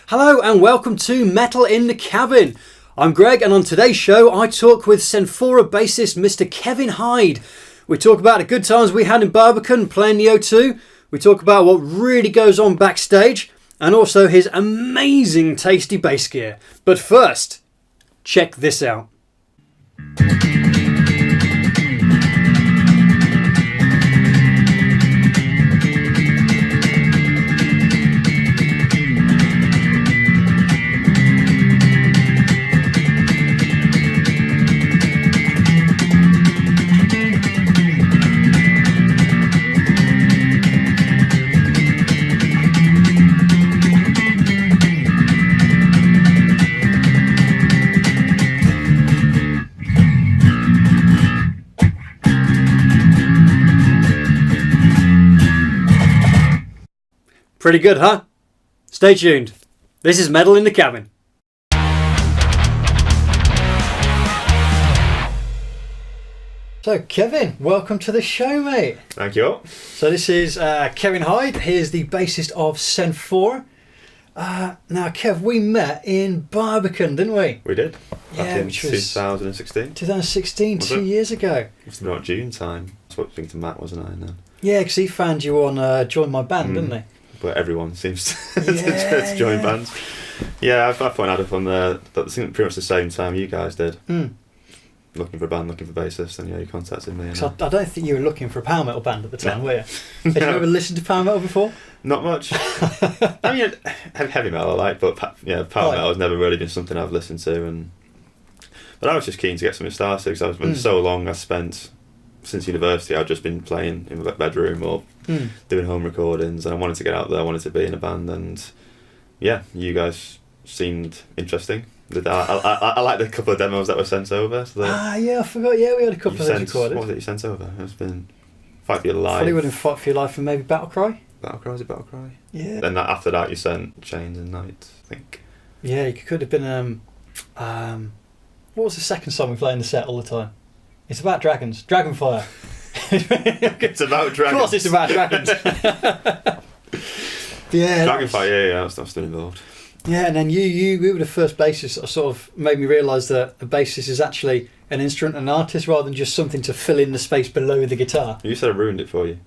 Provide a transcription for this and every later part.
Hello and welcome to Metal in the Cabin. I'm Greg, and on today's show I talk with Cenfora bassist Mr. Kevin Hyde. We talk about the good times we had in Barbikan playing the O2. We talk about what really goes on backstage and also his amazing tasty bass gear. But first, check this out. Pretty good, huh? Stay tuned. This is Metal in the Cabin. So, Kevin, welcome to the show, mate. Thank you. So this is Kevin Hyde. He's the bassist of Cenfora. Now, Kev, we met in Barbikan, didn't we? We did. Back in which was 2016. 2016, Was 2 it? years ago. It's about June time. I was speaking to Matt, wasn't I? And then, Yeah, because he found you on Join My Band, didn't he? but everyone seems to join bands. Yeah, I found out from pretty much the same time you guys did. Looking for a band, looking for bassists, and yeah, you contacted me. So I don't think you were looking for a power metal band at the time, No. were you? Had you ever listened to power metal before? Not much. I mean, heavy metal I like, but power metal has never really been something I've listened to. But I was just keen to get something started because I've been so long. I spent since university. I've just been playing in my bedroom or doing home recordings, and I wanted to get out there. I wanted to be in a band, and yeah, you guys seemed interesting. I liked the couple of demos that were sent over. So yeah, I forgot. Yeah, we had a couple of those recorded. What was it you sent over? It's been Fight for Your Life. Probably wouldn't Fight for Your Life and maybe Battle Cry. Battle Cry, was it Battle Cry? Yeah. Then after that you sent Chains and Night, I think. Yeah, it could have been what was the second song we play in the set all the time? It's about dragons. Dragonfire. It's about dragons. Of course it's about dragons. Yeah. Dragonfire, yeah, that's still involved. Yeah, and then we were the first bassists that sort of made me realise that a bassist is actually an instrument, an artist, rather than just something to fill in the space below the guitar. You said I ruined it for you.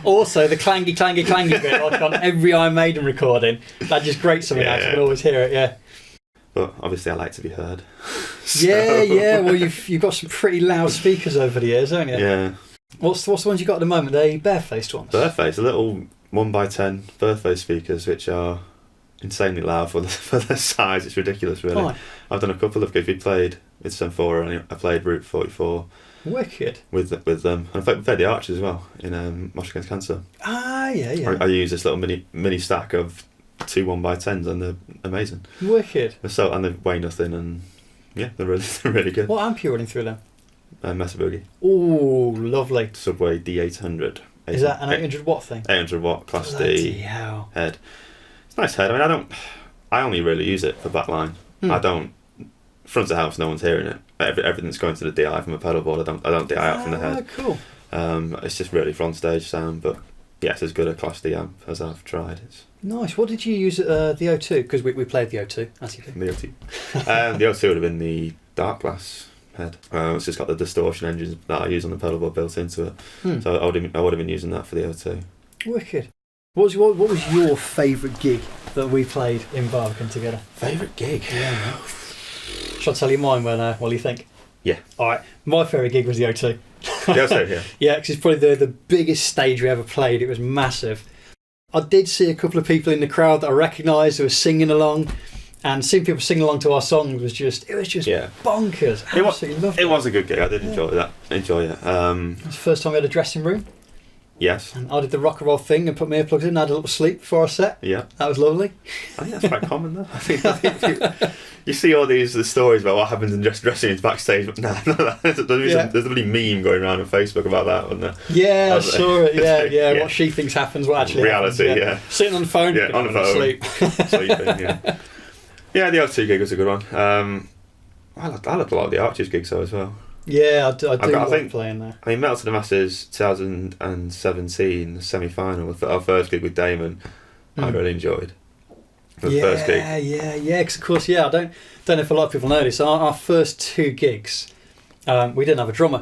Also, the clangy bit, like on every Iron Maiden recording, that just grates something out. You can always hear it, yeah. But obviously I like to be heard. Yeah, well you've got some pretty loud speakers over the years, haven't you? Yeah. What's the ones you got at the moment? They barefaced ones? Barefaced, a little 1x10 Barefaced speakers which are insanely loud for the size. It's ridiculous, really. Right. I've done a couple of gigs. We played with Cenfora and I played Route 44 Wicked. with them. And I played the Archers as well in Mosh Against Cancer. Yeah. I use this little mini stack of 2 1x10s and they're amazing. Wicked. And they weigh nothing, and yeah, they're really good. What amp are you running through them? Masses Birmingham. Oh, lovely. Subway D800. Is that an 800 watt thing? 800 watt Class Bloody D hell. head. It's a nice head. I mean, I only really use it for backline. I don't. Front of house, no one's hearing it. Everything's going to the DI from a pedal board. I don't DI out from the head. Cool. It's just really front stage sound, but yeah, it's as good a Class D amp as I've tried. It's Nice. What did you use at the O2? Because we played the O2, as you do. the O2. The O2 would have been the Darkglass head. It's just got the distortion engines that I use on the pedal board built into it. So I would have been using that for the O2. Wicked. What was your favourite gig that we played in Barbikan together? Favourite gig? Yeah, man. Shall I tell you mine while you think? Yeah. Alright, my favourite gig was the O2. The O2, yeah. Yeah, because it's probably the biggest stage we ever played. It was massive. I did see a couple of people in the crowd that I recognised who were singing along, and seeing people sing along to our songs was just bonkers. Absolutely loved it. It was a good gig. I did enjoy it. It was the first time we had a dressing room. Yes. And I did the rock and roll thing and put my earplugs in and had a little sleep before I set. Yeah. That was lovely. I think that's quite common though. I think you see all the stories about what happens in dressing rooms backstage, but there's a bloody meme going around on Facebook about that, wasn't there? Yeah, I saw it. Yeah. What she thinks happens, what actually reality, happens. yeah. Sitting on the phone, on the phone, sleep. sleeping. Yeah, the O2 gig was a good one. I loved a lot of the Archers gigs though as well. Yeah, I think playing there. I mean, Metal to the Masses 2017 semi-final, our first gig with Damon, I really enjoyed. The first gig. Yeah. Because of course, I don't know if a lot of people know this. Our first 2 gigs, we didn't have a drummer.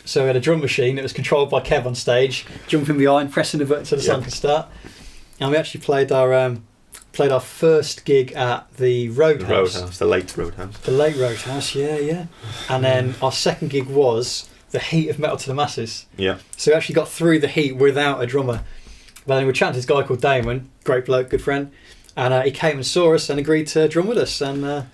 So we had a drum machine that was controlled by Kev on stage, jumping behind, pressing the button so the song could start. And we actually played our first gig at the Roadhouse. The late Roadhouse. The late Roadhouse, yeah. And then our second gig was the heat of Metal to the Masses. Yeah. So we actually got through the heat without a drummer. But then we chatted to this guy called Damon, great bloke, good friend. And he came and saw us and agreed to drum with us. And the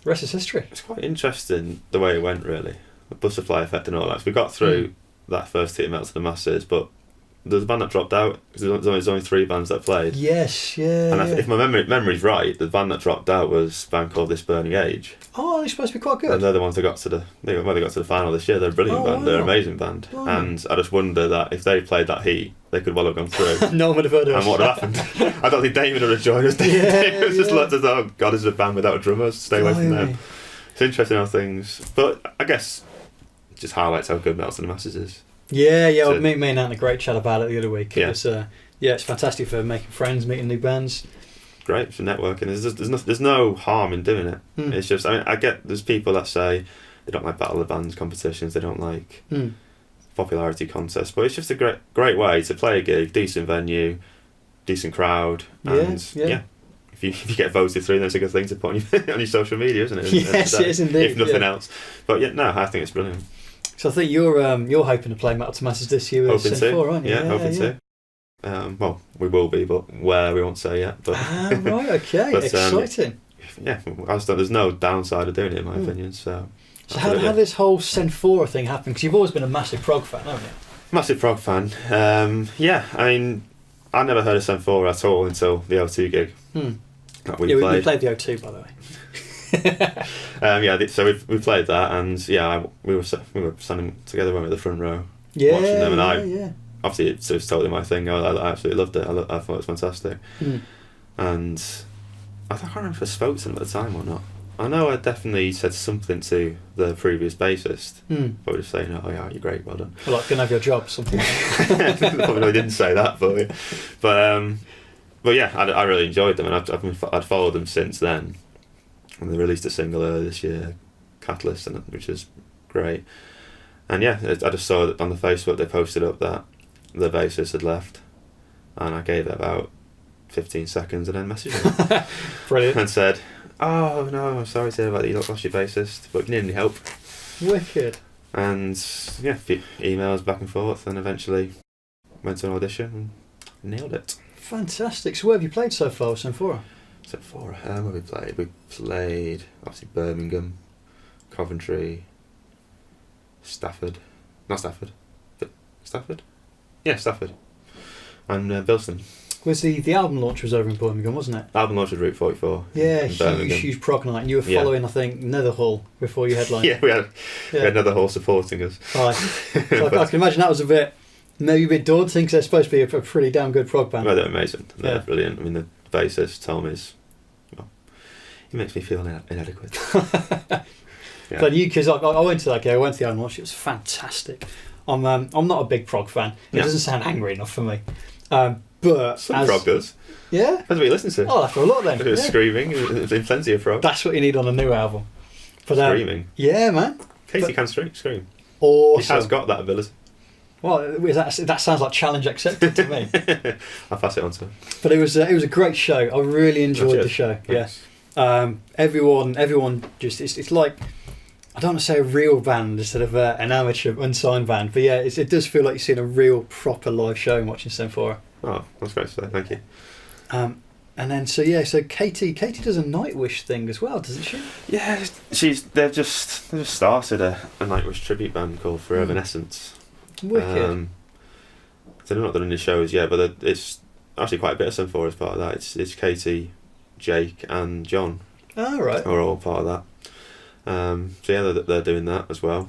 rest is history. It's quite interesting the way it went, really. The butterfly effect and all that. So we got through that first heat of Metal to the Masses, but there's a band that dropped out because there's only 3 bands that played. Yes, yeah. And if my memory's right, the band that dropped out was a band called This Burning Age. Oh, they're supposed to be quite good. And they're the ones that got to the final this year. They're a brilliant band. Wow. They're an amazing band. Wow. And I just wonder that if they played that heat, they could well have gone through. No one would have heard of us. And what would have happened? I don't think Damon would have joined us. It was just like, oh God, this is a band without a drummer. Stay away from them. It's interesting how things. But I guess it just highlights how good Metal to the Masses is. Yeah. So, me and Ant had a great chat about it the other week. It was, it's fantastic for making friends, meeting new bands. Great for networking. There's no harm in doing it. It's just, I get there's people that say they don't like battle of the bands competitions, they don't like popularity contests, but it's just a great way to play a gig, decent venue, decent crowd, and if you get voted through, then it's a good thing to put on your social media, isn't it? Yes, it is indeed. If nothing else, but I think it's brilliant. So I think you're hoping to play Metal to Masses this year with Cenfora, aren't you? Yeah, hoping to. Well, we will be, but where we won't say yet. But right, okay, but, exciting. There's no downside of doing it, in my opinion. So how did this whole Cenfora thing happen? Because you've always been a massive prog fan, haven't you? Massive prog fan. I never heard of Cenfora at all until the O2 gig. That we played. We played the O2, by the way. So we played that, and we were standing together, weren't we, at the front row, watching them, and obviously it was totally my thing. I absolutely loved it. I thought it was fantastic, and I can't remember if I spoke to them at the time or not. I know I definitely said something to the previous bassist, but just saying, "Oh yeah, you're great, well done." Well, like, gonna have your job, something like that. Probably didn't say that, but yeah, I really enjoyed them, and I'd followed them since then. And they released a single earlier this year, Catalyst, which is great. And I just saw that on the Facebook they posted up that the bassist had left, and I gave it about 15 seconds and then messaged him. Brilliant. And said, "Oh no, I'm sorry to hear about that. You lost your bassist, but if you need any help." Wicked. And emails back and forth, and eventually went to an audition and nailed it. Fantastic. So where have you played so far with Cenfora? Where have we played? We played obviously Birmingham, Coventry, Stafford. Not Stafford. Stafford? Yeah, Stafford. And Bilston. Was the album launch was over in Birmingham, wasn't it? Album launch was Route 44. Yeah, huge prog night. And you were following, I think, Netherhall before you headlined. We had Netherhall supporting us. Right. So I can imagine that was maybe a bit daunting, because they're supposed to be a pretty damn good prog band. Well, they're amazing. They're brilliant. I mean, the bassist, Tom, he makes me feel inadequate. But because I went to that gig, I went to the album launch, it was fantastic. I'm not a big prog fan. It doesn't sound angry enough for me. But some prog does. Yeah? That's what you listen to. Oh, after a lot then. There's screaming, there's plenty of prog. That's what you need on a new album. But, screaming? Yeah, man. Katie can scream. Awesome. He has got that ability. Well, that sounds like challenge accepted to me. I'll pass it on to him. But it was a great show. I really enjoyed the show. Thanks. Yeah. Everyone just it's like, I don't want to say a real band instead of an amateur unsigned band, but it does feel like you're seeing a real proper live show and watching Cenfora. Oh, that's great to say. Thank you. And then so Katie does a Nightwish thing as well, doesn't she? Yeah, they've just started a Nightwish tribute band called Forevanescence. Wicked. So they're not done any shows yet, but it's actually quite a bit of Cenfora as part of that. It's Katie, Jake, and John. Oh, right. Who are all part of that. They're doing that as well.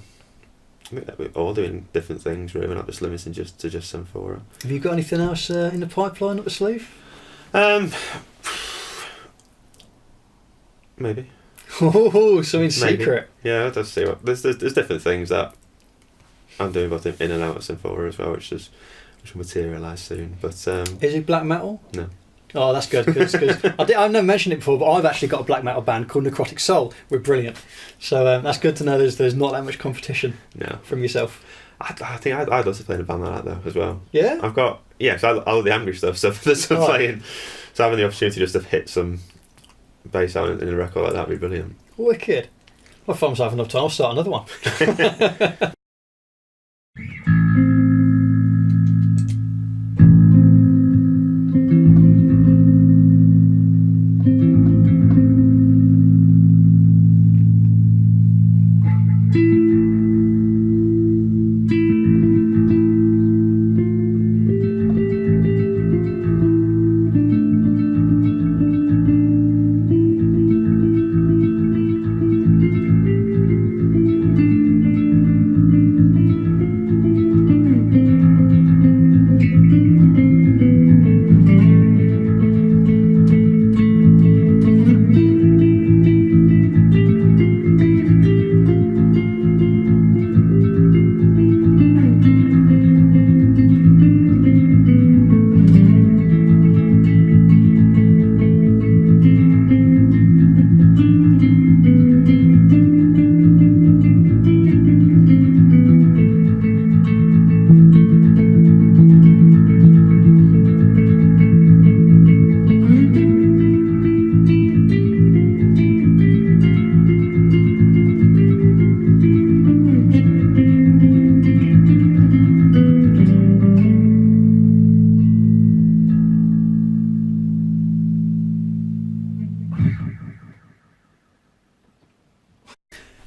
We're all doing different things, really. We're not just limited to just Cenfora. Have you got anything else in the pipeline up the sleeve? Maybe. Oh, something secret. Yeah, let's see. There's different things that I'm doing both in and out of Cenfora as well, which will materialise soon. But is it black metal? No. Oh, that's good. Cause I've never mentioned it before, but I've actually got a black metal band called Necrotic Soul. We're brilliant. So that's good to know there's not that much competition from yourself. I think I'd love to play in a band like that though as well. Yeah? I've got, so I love the angry stuff. So there's some playing, so having the opportunity just to hit some bass out in a record like that would be brilliant. Wicked. Well, if I'm having enough time, I'll start another one.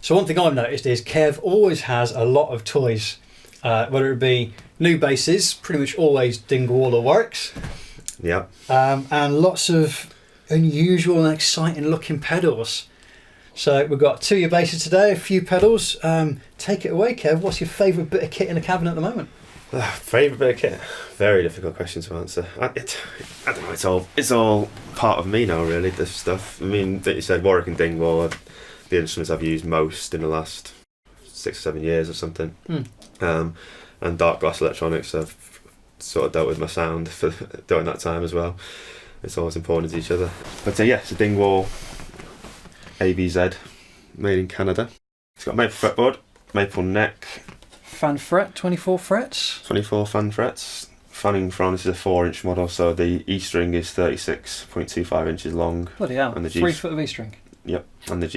So one thing I've noticed is Kev always has a lot of toys, whether it be new basses, pretty much always Dingwall or Warwickshire. Yeah. And lots of unusual and exciting looking pedals. So we've got 2 of your basses today, a few pedals. Take it away, Kev. What's your favourite bit of kit in the cabin at the moment? Favourite bit of kit? Very difficult question to answer. I don't know. It's all part of me now, really. This stuff. I mean, that you said Warwick and Dingwall are the instruments I've used most in the last 6 or 7 years or something. And Darkglass electronics, I've sort of dealt with my sound for during that time as well. It's always important to each other. But it's a Dingwall ABZ, made in Canada. It's got maple fretboard, maple neck, fan fret, 24 frets. 24 fan frets. Fanning from, this is a 4-inch model, so the E string is 36.25 inches long. Bloody hell, and the 3 foot of E string. Yep, and the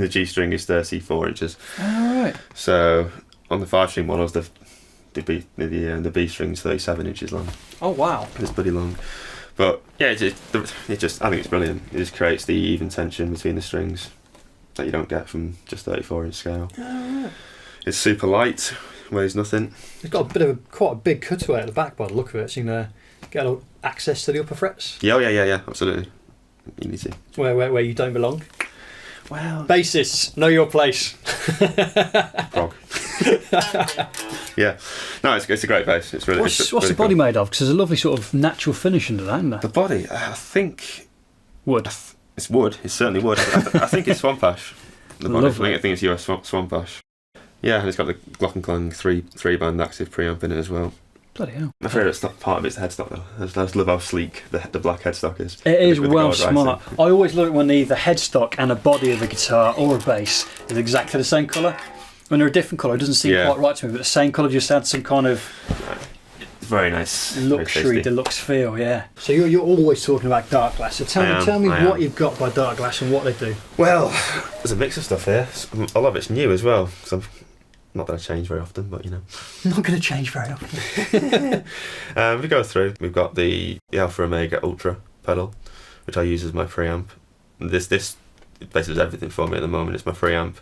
G string is 34 inches. Alright. So on the 5-string models, the B string is 37 inches long. Oh wow. It's pretty long. But yeah, it just I think it's brilliant. It just creates the even tension between the strings that you don't get from just 34-inch scale. Alright. It's super light, weighs nothing. It's got quite a big cutaway at the back by the look of it, so you can get access to the upper frets. Yeah, absolutely. You need to. Where you don't belong. Well, bassists, know your place. Prog. Yeah, no, it's a great bass. It's really. What's really the body made of? Because there's a lovely sort of natural finish into that, isn't there? The body, I think. Wood. It's wood. It's certainly wood. I think it's swamp ash. The body. I think it's US swamp ash. Yeah, and it's got the Glockenklang 3-band active preamp in it as well. Bloody hell. My favourite part of it's the headstock though. I just love how sleek the black headstock is. It is well smart. I always look when the headstock and a body of a guitar or a bass is exactly the same colour. When they're a different colour, it doesn't seem quite right to me, but the same colour just adds some kind of very nice luxury deluxe feel, yeah. So you're always talking about Darkglass. So tell me what you've got by Darkglass and what they do. Well, there's a mix of stuff here. A lot of it's new as well. Not that I change very often, but you know. Not going to change very often. We go through. We've got the Alpha Omega Ultra pedal, which I use as my preamp. This basically does everything for me at the moment. It's my preamp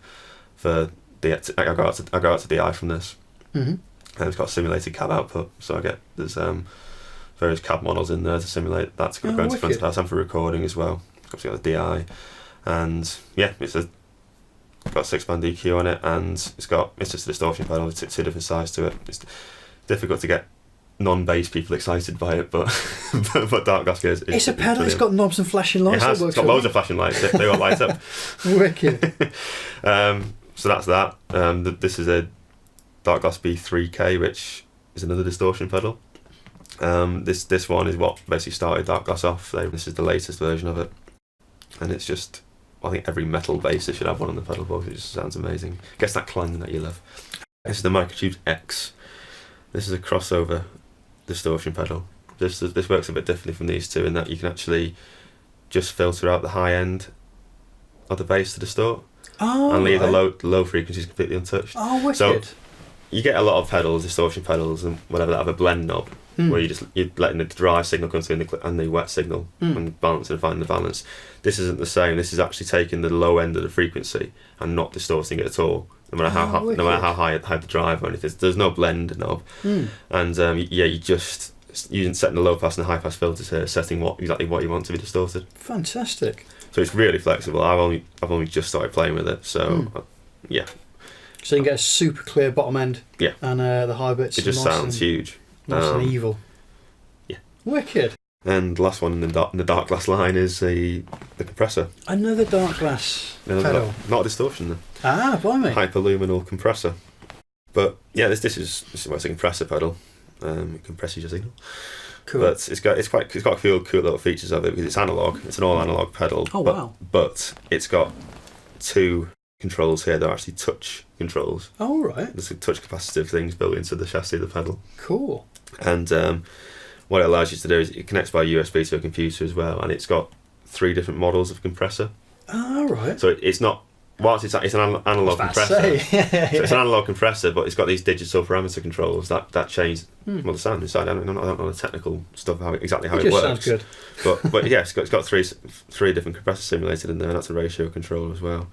for the. I go out to DI from this. Mm-hmm. And it's got simulated cab output, so there's various cab models in there to simulate that to go into front of house and for recording as well. Obviously got the DI, and it's got a 6-band EQ on it, and it's just a distortion pedal with 2 different sides to it. It's difficult to get non-bass people excited by it, but Darkglass goes. It's a pedal. It's got knobs and flashing lights. It's got loads of flashing lights. They all light up. Wicked. So that's that. This is a Darkglass B3K, which is another distortion pedal. This one is what basically started Darkglass off. This is the latest version of it, and it's just, I think every metal bassist should have one on the pedal board. It just sounds amazing. Gets that clang that you love. This is the Microtubes X. This is a crossover distortion pedal. This works a bit differently from these two in that you can actually just filter out the high end of the bass to distort, and leave the low frequencies completely untouched. Oh, wicked. So you get a lot of pedals, distortion pedals and whatever, that have a blend knob, where you're letting the dry signal come through and the wet signal and balancing and finding the balance. This isn't the same. This is actually taking the low end of the frequency and not distorting it at all. No matter how high the drive or anything, there's no blend knob, and you just using setting the low pass and the high pass filters here, setting exactly what you want to be distorted. Fantastic. So it's really flexible. I've only just started playing with it, so yeah. So you can get a super clear bottom end, and the high bits. It just sounds huge, nice and evil. Yeah, wicked. And the last one in the Darkglass line is the compressor. Another Darkglass pedal. Not a distortion though. Ah, blimey. Hyperluminal compressor. But yeah, this is what's a compressor pedal. It compresses your signal. Cool. But it's got a few cool little features of it because it's analog. It's an all analog pedal. Oh wow! But it's got two controls here that are actually touch controls. Oh right. There's some touch capacitive things built into the chassis of the pedal. Cool. And what it allows you to do is it connects by USB to a computer as well, and it's got 3 different models of compressor. Oh right. So it's not. Whilst it's an analog compressor, so it's an analog compressor, but it's got these digital parameter controls that change the sound inside. I don't know the technical stuff exactly how it works. Sounds good. But yeah, it's got three different compressors simulated in there, and that's a ratio control as well.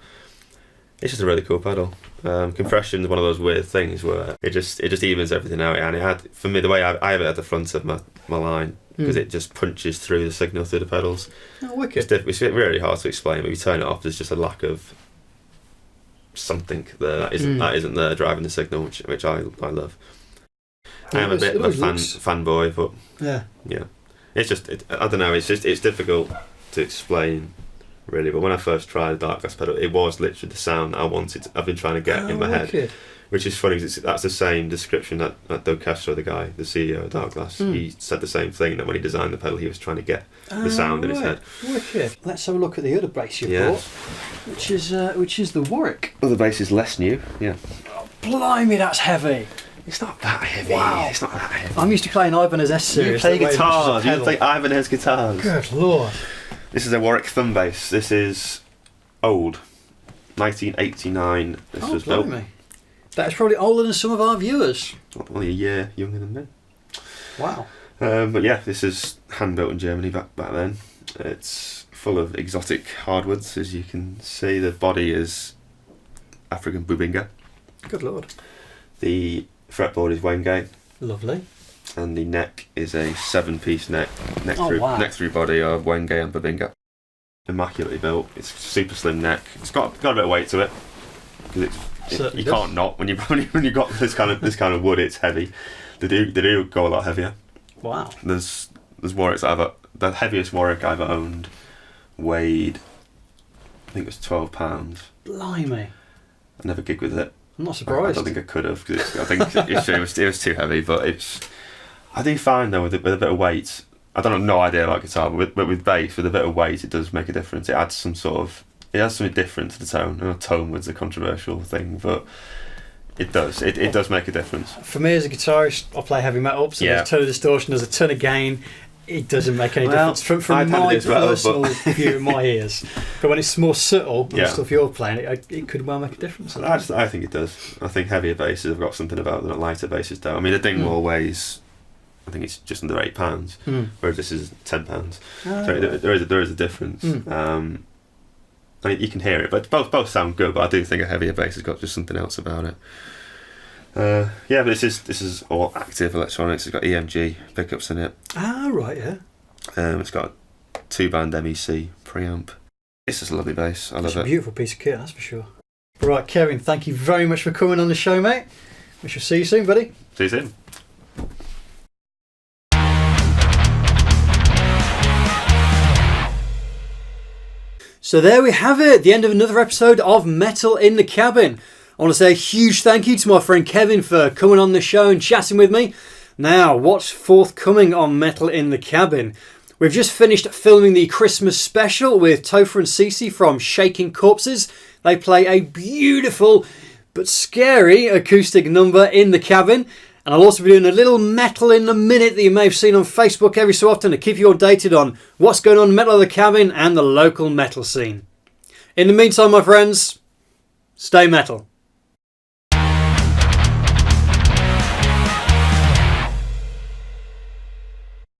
It's just a really cool pedal. Compression is one of those weird things where it just evens everything out, and it had, for me, the way I have it at the front of my line, because it just punches through the signal through the pedals. Oh, wicked. It's really hard to explain, but you turn it off, there's just a lack of something there that isn't there driving the signal, which I love. I am a bit of a fanboy, but yeah, it's just I don't know. It's difficult to explain really. But when I first tried the Darkglass pedal, it was literally the sound that I wanted. I've been trying to get in my head, which is funny because that's the same description that Doug Castro, the CEO of Darkglass, he said the same thing, that when he designed the pedal, he was trying to get the sound in his head. Wicked. Let's have a look at the other bass you bought, which is the Warwick. Well, the bass is less new. Yeah. Oh, blimey, that's heavy. It's not that heavy. Wow. It's not that heavy. I'm used to playing Ibanez series. You play guitars. You play Ibanez guitars. Good lord. This is a Warwick thumb bass. This is old. 1989. This was built. That's probably older than some of our viewers. Only a year younger than me. Wow. But yeah, this is hand built in Germany back then. It's full of exotic hardwoods, as you can see. The body is African bubinga. Good lord. The fretboard is Waingate. Lovely. And the neck is a 7-piece neck through body of Waingate and bubinga. Immaculately built. It's super slim neck. It's got a bit of weight to it. You can't not when you got this kind of wood. It's heavy. They do go a lot heavier. Wow. There's Warwicks the heaviest Warwick I've ever owned weighed, I think it was 12 pounds. Blimey. I never gigged with it. I'm not surprised. I don't think I could have, because I think it was too heavy. But I do find though with a bit of weight, I don't have no idea about guitar, but with bass, with a bit of weight, it does make a difference. It adds something different to the tone. I know tone was a controversial thing, but it does. It does make a difference. For me as a guitarist, I play heavy metal, so there's a ton of distortion, there's a ton of gain. It doesn't make any difference from my personal view in my ears. But when it's more subtle, and stuff you're playing, it could well make a difference. I think it does. I think heavier basses have got something about them that lighter basses don't. I mean, the Dingwall weighs, I think it's just under £8, whereas this is £10. So there is a difference. I mean, you can hear it, but both sound good. But I do think a heavier bass has got just something else about it. But this is all active electronics. It's got EMG pickups in it. Ah, right, yeah. It's got a 2-band MEC preamp. It's just a lovely bass. I love it. It's a beautiful piece of kit, that's for sure. Right, Kevin, thank you very much for coming on the show, mate. We shall see you soon, buddy. See you soon. So there we have it, the end of another episode of Metal in the Cabin. I want to say a huge thank you to my friend Kevin for coming on the show and chatting with me. Now, what's forthcoming on Metal in the Cabin? We've just finished filming the Christmas special with Topher and Cece from Shaking Corpses. They play a beautiful but scary acoustic number in the cabin. And I'll also be doing a little Metal in the Minute that you may have seen on Facebook every so often to keep you updated on what's going on in Metal in the Cabin and the local metal scene. In the meantime, my friends, stay metal.